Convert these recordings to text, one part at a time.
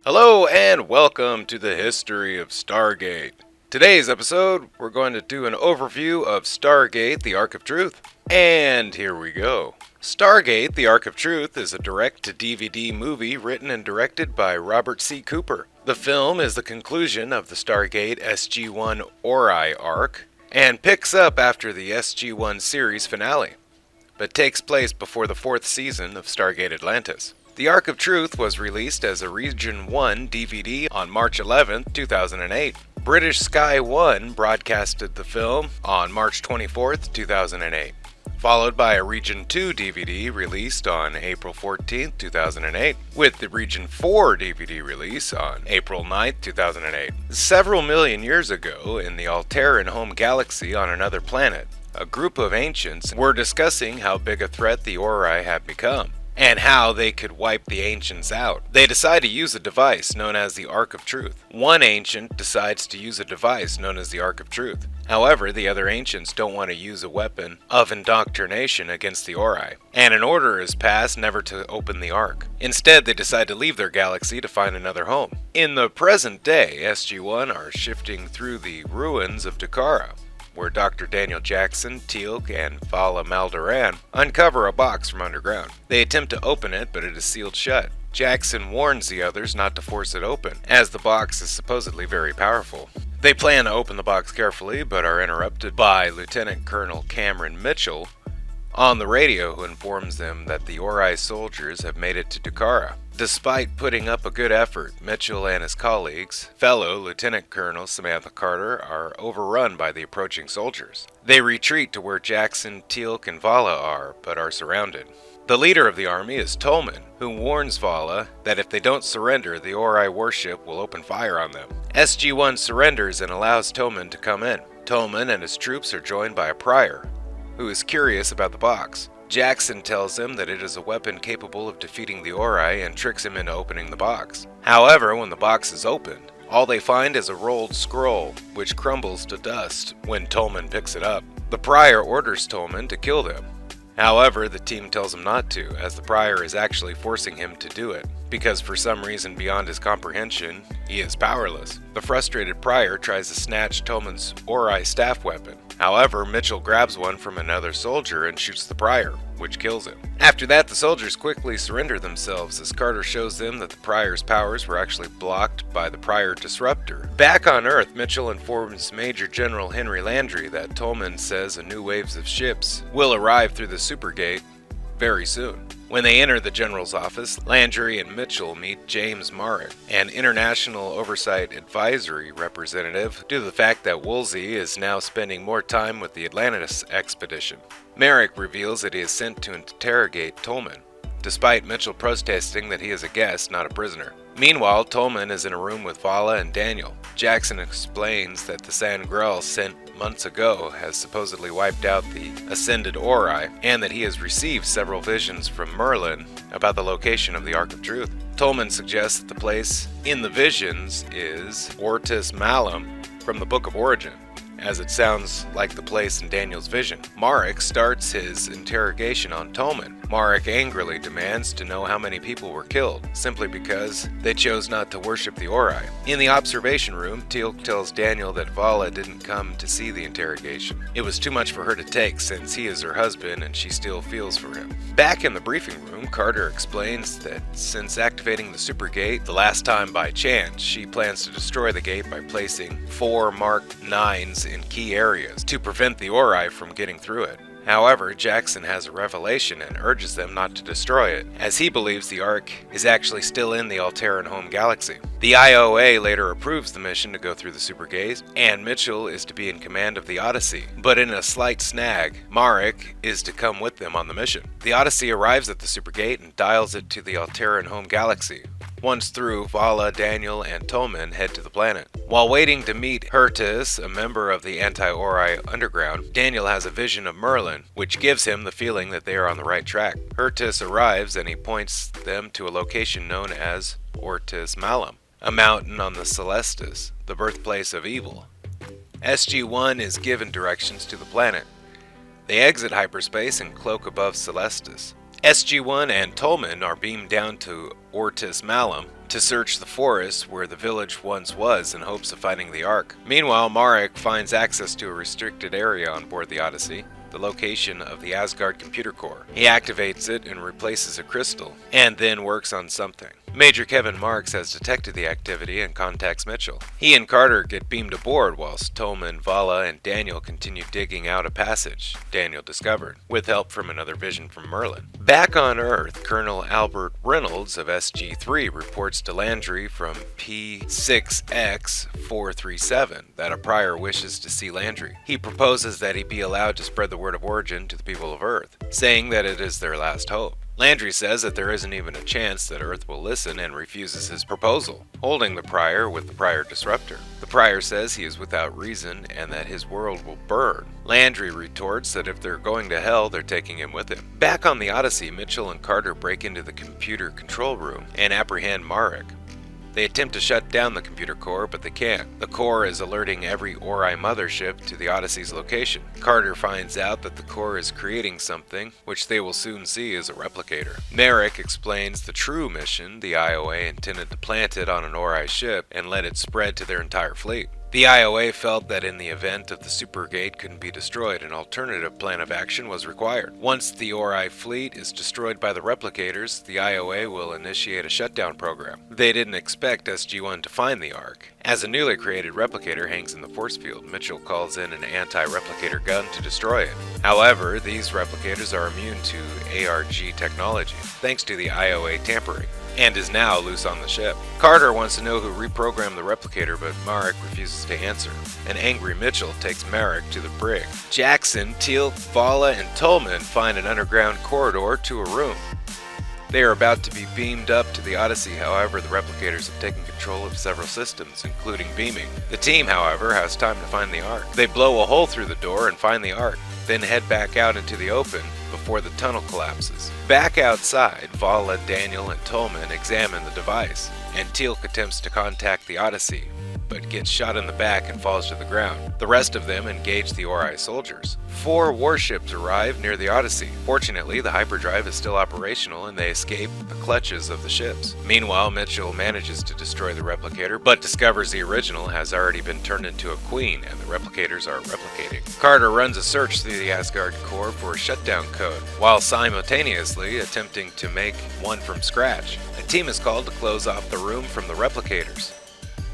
Hello and welcome to the history of Stargate. Today's episode, we're going to do an overview of Stargate The Ark of Truth. And here we go. Stargate The Ark of Truth is a direct-to-DVD movie written and directed by Robert C. Cooper. The film is the conclusion of the Stargate SG-1 Ori arc and picks up after the SG-1 series finale, but takes place before the fourth season of Stargate Atlantis. The Ark of Truth was released as a Region 1 DVD on March 11, 2008. British Sky 1 broadcasted the film on March 24, 2008, followed by a Region 2 DVD released on April 14, 2008, with the Region 4 DVD release on April 9, 2008. Several million years ago, in the Alteran home galaxy on another planet, a group of ancients were discussing how big a threat the Ori had become, and how they could wipe the ancients out. They decide to use a device known as the Ark of Truth. One ancient decides to use a device known as the Ark of Truth. However, the other ancients don't want to use a weapon of indoctrination against the Ori, and an order is passed never to open the Ark. Instead, they decide to leave their galaxy to find another home. In the present day, SG-1 are shifting through the ruins of Dakara, where Dr. Daniel Jackson, Teal'c, and Vala Maldoran uncover a box from underground. They attempt to open it, but it is sealed shut. Jackson warns the others not to force it open, as the box is supposedly very powerful. They plan to open the box carefully, but are interrupted by Lieutenant Colonel Cameron Mitchell on the radio, who informs them that the Ori soldiers have made it to Dakara. Despite putting up a good effort, Mitchell and his colleagues, fellow Lieutenant Colonel Samantha Carter, are overrun by the approaching soldiers. They retreat to where Jackson, Teal'c, and Vala are, but are surrounded. The leader of the army is Tolman, who warns Vala that if they don't surrender, the Ori warship will open fire on them. SG-1 surrenders and allows Tolman to come in. Tolman and his troops are joined by a prior, who is curious about the box. Jackson tells him that it is a weapon capable of defeating the Ori and tricks him into opening the box. However, when the box is opened, all they find is a rolled scroll, which crumbles to dust when Tolman picks it up. The prior orders Tolman to kill them. However, the team tells him not to, as the prior is actually forcing him to do it, because for some reason beyond his comprehension, he is powerless. The frustrated prior tries to snatch Tolman's Ori staff weapon. However, Mitchell grabs one from another soldier and shoots the prior, which kills him. After that, the soldiers quickly surrender themselves as Carter shows them that the prior's powers were actually blocked by the prior disruptor. Back on Earth, Mitchell informs Major General Henry Landry that Tolman says a new waves of ships will arrive through the Supergate very soon. When they enter the general's office, Landry and Mitchell meet James Marek, an International Oversight Advisory representative, due to the fact that Woolsey is now spending more time with the Atlantis expedition. Marek reveals that he is sent to interrogate Tolman, despite Mitchell protesting that he is a guest, not a prisoner. Meanwhile, Tolman is in a room with Vala and Daniel. Jackson explains that the Sangreal sent months ago has supposedly wiped out the Ascended Ori, and that he has received several visions from Merlin about the location of the Ark of Truth. Tolman suggests that the place in the visions is Ortis Malum from the Book of Origin, as it sounds like the place in Daniel's vision. Marek starts his interrogation on Tolman. Marek angrily demands to know how many people were killed, simply because they chose not to worship the Ori. In the observation room, Teal'c tells Daniel that Vala didn't come to see the interrogation. It was too much for her to take, since he is her husband and she still feels for him. Back in the briefing room, Carter explains that since activating the Supergate the last time by chance, she plans to destroy the gate by placing 4 Mark 9s in key areas to prevent the Ori from getting through it. However, Jackson has a revelation and urges them not to destroy it, as he believes the Ark is actually still in the Alteran home galaxy. The IOA later approves the mission to go through the Supergate, and Mitchell is to be in command of the Odyssey. But in a slight snag, Marek is to come with them on the mission. The Odyssey arrives at the Supergate and dials it to the Alteran home galaxy. Once through, Vala, Daniel, and Tolman head to the planet. While waiting to meet Hertis, a member of the Anti-Ori Underground, Daniel has a vision of Merlin, which gives him the feeling that they are on the right track. Hertis arrives and he points them to a location known as Ortis Malum, a mountain on the Celestis, the birthplace of evil. SG-1 is given directions to the planet. They exit hyperspace and cloak above Celestis. SG-1 and Tolman are beamed down to Ortis Malum to search the forest where the village once was in hopes of finding the Ark. Meanwhile, Marek finds access to a restricted area on board the Odyssey, the location of the Asgard computer core. He activates it and replaces a crystal, and then works on something. Major Kevin Marks has detected the activity and contacts Mitchell. He and Carter get beamed aboard whilst Tolman, Vala, and Daniel continue digging out a passage Daniel discovered, with help from another vision from Merlin. Back on Earth, Colonel Albert Reynolds of SG-3 reports to Landry from P6X437 that a prior wishes to see Landry. He proposes that he be allowed to spread the word of origin to the people of Earth, saying that it is their last hope. Landry says that there isn't even a chance that Earth will listen and refuses his proposal, holding the Prior with the Prior Disruptor. The Prior says he is without reason and that his world will burn. Landry retorts that if they're going to hell, they're taking him with him. Back on the Odyssey, Mitchell and Carter break into the computer control room and apprehend Marek. They attempt to shut down the computer core, but they can't. The core is alerting every Ori mothership to the Odyssey's location. Carter finds out that the core is creating something, which they will soon see is a replicator. Marek explains the true mission. The IOA intended to plant it on an Ori ship and let it spread to their entire fleet. The IOA felt that in the event that the Supergate couldn't be destroyed, an alternative plan of action was required. Once the Ori fleet is destroyed by the replicators, the IOA will initiate a shutdown program. They didn't expect SG-1 to find the Ark. As a newly created replicator hangs in the force field, Mitchell calls in an anti-replicator gun to destroy it. However, these replicators are immune to ARG technology, thanks to the IOA tampering, and is now loose on the ship. Carter wants to know who reprogrammed the replicator, but Marek refuses to answer. An angry Mitchell takes Marek to the brig. Jackson, Teal'c, Vala, and Tolman find an underground corridor to a room. They are about to be beamed up to the Odyssey, however, the replicators have taken control of several systems, including beaming. The team, however, has time to find the Ark. They blow a hole through the door and find the Ark, then head back out into the open before the tunnel collapses. Back outside, Vala, Daniel, and Tolman examine the device, and Teal'c attempts to contact the Odyssey, but gets shot in the back and falls to the ground. The rest of them engage the Ori soldiers. 4 warships arrive near the Odyssey. Fortunately, the hyperdrive is still operational and they escape the clutches of the ships. Meanwhile, Mitchell manages to destroy the replicator, but discovers the original has already been turned into a queen and the replicators are replicating. Carter runs a search through the Asgard core for a shutdown code, while simultaneously attempting to make one from scratch. A team is called to close off the room from the replicators.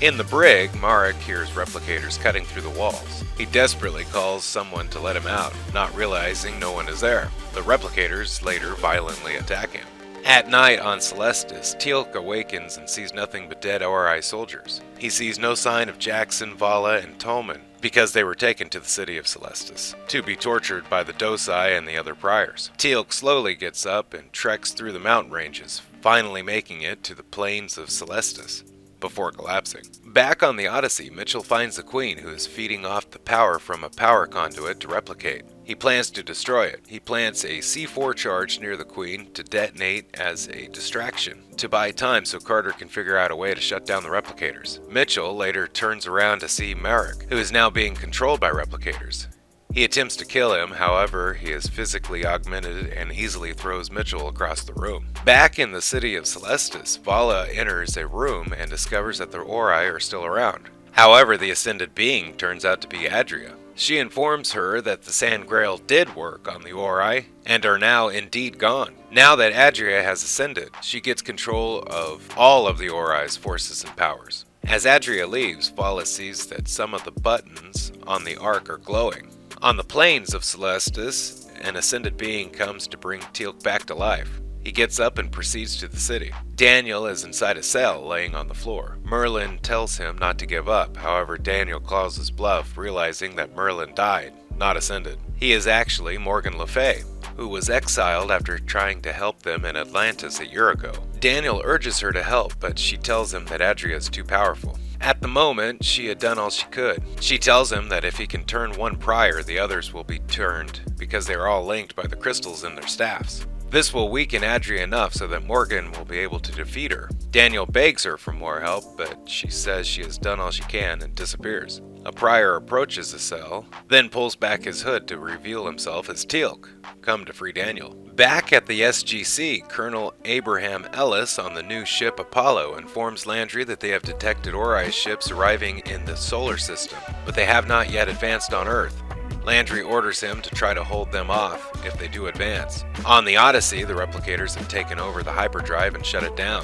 In the brig, Marek hears replicators cutting through the walls. He desperately calls someone to let him out, not realizing no one is there. The replicators later violently attack him. At night on Celestis, Teal'c awakens and sees nothing but dead Ori soldiers. He sees no sign of Jackson, Vala, and Tolman, because they were taken to the city of Celestis, to be tortured by the Dosai and the other priors. Teal'c slowly gets up and treks through the mountain ranges, finally making it to the plains of Celestis, before collapsing. Back on the Odyssey, Mitchell finds the Queen, who is feeding off the power from a power conduit to replicate. He plans to destroy it. He plants a C4 charge near the Queen to detonate as a distraction, to buy time so Carter can figure out a way to shut down the replicators. Mitchell later turns around to see Marek, who is now being controlled by replicators. He attempts to kill him, however, he is physically augmented and easily throws Mitchell across the room. Back in the city of Celestis, Vala enters a room and discovers that the Ori are still around. However, the ascended being turns out to be Adria. She informs her that the Sand Grail did work on the Ori and are now indeed gone. Now that Adria has ascended, she gets control of all of the Ori's forces and powers. As Adria leaves, Vala sees that some of the buttons on the Ark are glowing. On the plains of Celestis, an ascended being comes to bring Teal'c back to life. He gets up and proceeds to the city. Daniel is inside a cell, laying on the floor. Merlin tells him not to give up. However, Daniel calls his bluff, realizing that Merlin died, not ascended. He is actually Morgan Le Fay, who was exiled after trying to help them in Atlantis a year ago. Daniel urges her to help, but she tells him that Adria is too powerful. At the moment, she had done all she could. She tells him that if he can turn one prior, the others will be turned, because they are all linked by the crystals in their staffs. This will weaken Adria enough so that Morgan will be able to defeat her. Daniel begs her for more help, but she says she has done all she can and disappears. A prior approaches the cell, then pulls back his hood to reveal himself as Teal'c, come to free Daniel. Back at the SGC, Colonel Abraham Ellis on the new ship Apollo informs Landry that they have detected Ori ships arriving in the solar system, but they have not yet advanced on Earth. Landry orders him to try to hold them off if they do advance. On the Odyssey, the replicators have taken over the hyperdrive and shut it down.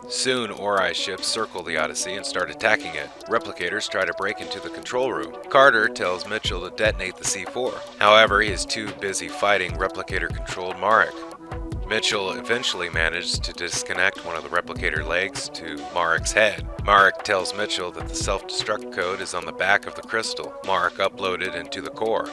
Soon, Ori ships circle the Odyssey and start attacking it. Replicators try to break into the control room. Carter tells Mitchell to detonate the C4. However, he is too busy fighting replicator-controlled Marek. Mitchell eventually manages to disconnect one of the replicator legs to Marek's head. Marek tells Mitchell that the self-destruct code is on the back of the crystal Marek uploaded into the core.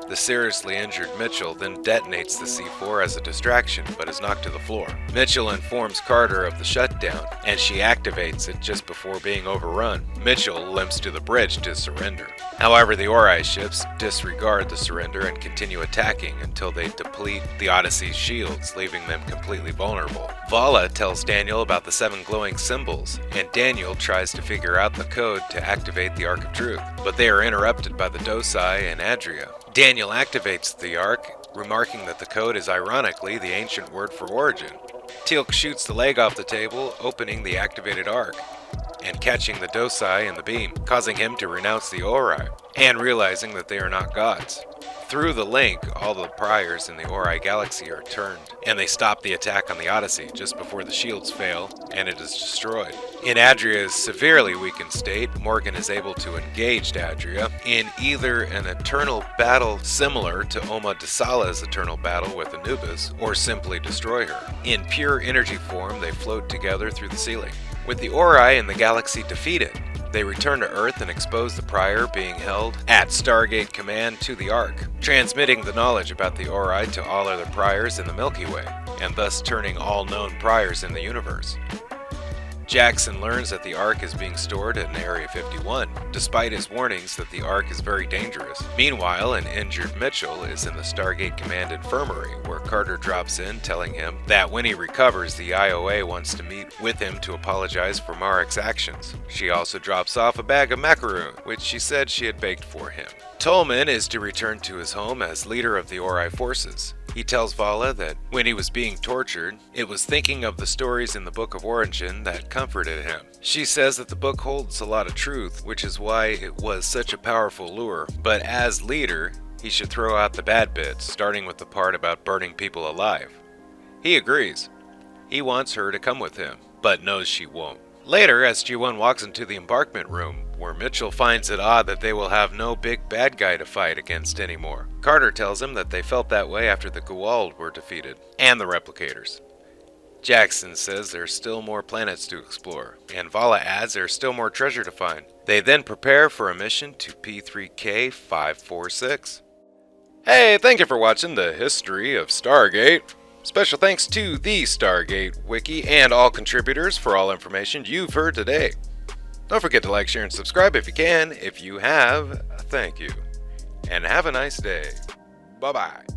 The seriously injured Mitchell then detonates the C4 as a distraction, but is knocked to the floor. Mitchell informs Carter of the shutdown, and she activates it just before being overrun. Mitchell limps to the bridge to surrender. However, the Ori ships disregard the surrender and continue attacking until they deplete the Odyssey's shields, leaving them completely vulnerable. Vala tells Daniel about the 7 glowing symbols, and Daniel tries to figure out the code to activate the Ark of Truth, but they are interrupted by the Dosai and Adria. Daniel activates the Ark, remarking that the code is ironically the ancient word for origin. Teal'c shoots the leg off the table, opening the activated Ark, and catching the Dosai in the beam, causing him to renounce the Ori, and realizing that they are not gods. Through the link, all the priors in the Ori galaxy are turned, and they stop the attack on the Odyssey just before the shields fail, and it is destroyed. In Adria's severely weakened state, Morgan is able to engage Adria in either an eternal battle similar to Oma Dasala's eternal battle with Anubis, or simply destroy her. In pure energy form, they float together through the ceiling. With the Ori in the galaxy defeated, they return to Earth and expose the prior being held at Stargate Command to the Ark, transmitting the knowledge about the Ori to all other priors in the Milky Way, and thus turning all known priors in the universe. Jackson learns that the Ark is being stored in Area 51, despite his warnings that the Ark is very dangerous. Meanwhile, an injured Mitchell is in the Stargate Command infirmary, where Carter drops in telling him that when he recovers, the IOA wants to meet with him to apologize for Marek's actions. She also drops off a bag of macaroon, which she said she had baked for him. Tolman is to return to his home as leader of the Ori forces. He tells Vala that when he was being tortured, it was thinking of the stories in the Book of Origin that comforted him. She says that the book holds a lot of truth, which is why it was such a powerful lure. But as leader, he should throw out the bad bits, starting with the part about burning people alive. He agrees. He wants her to come with him, but knows she won't. Later, SG-1 walks into the embarkment room, where Mitchell finds it odd that they will have no big bad guy to fight against anymore. Carter tells him that they felt that way after the Goa'uld were defeated, and the replicators. Jackson says there's still more planets to explore, and Vala adds there's still more treasure to find. They then prepare for a mission to P3K546. Hey, thank you for watching the History of Stargate. Special thanks to the Stargate Wiki and all contributors for all information you've heard today. Don't forget to like, share, and subscribe if you can. If you have, thank you. And have a nice day. Bye-bye.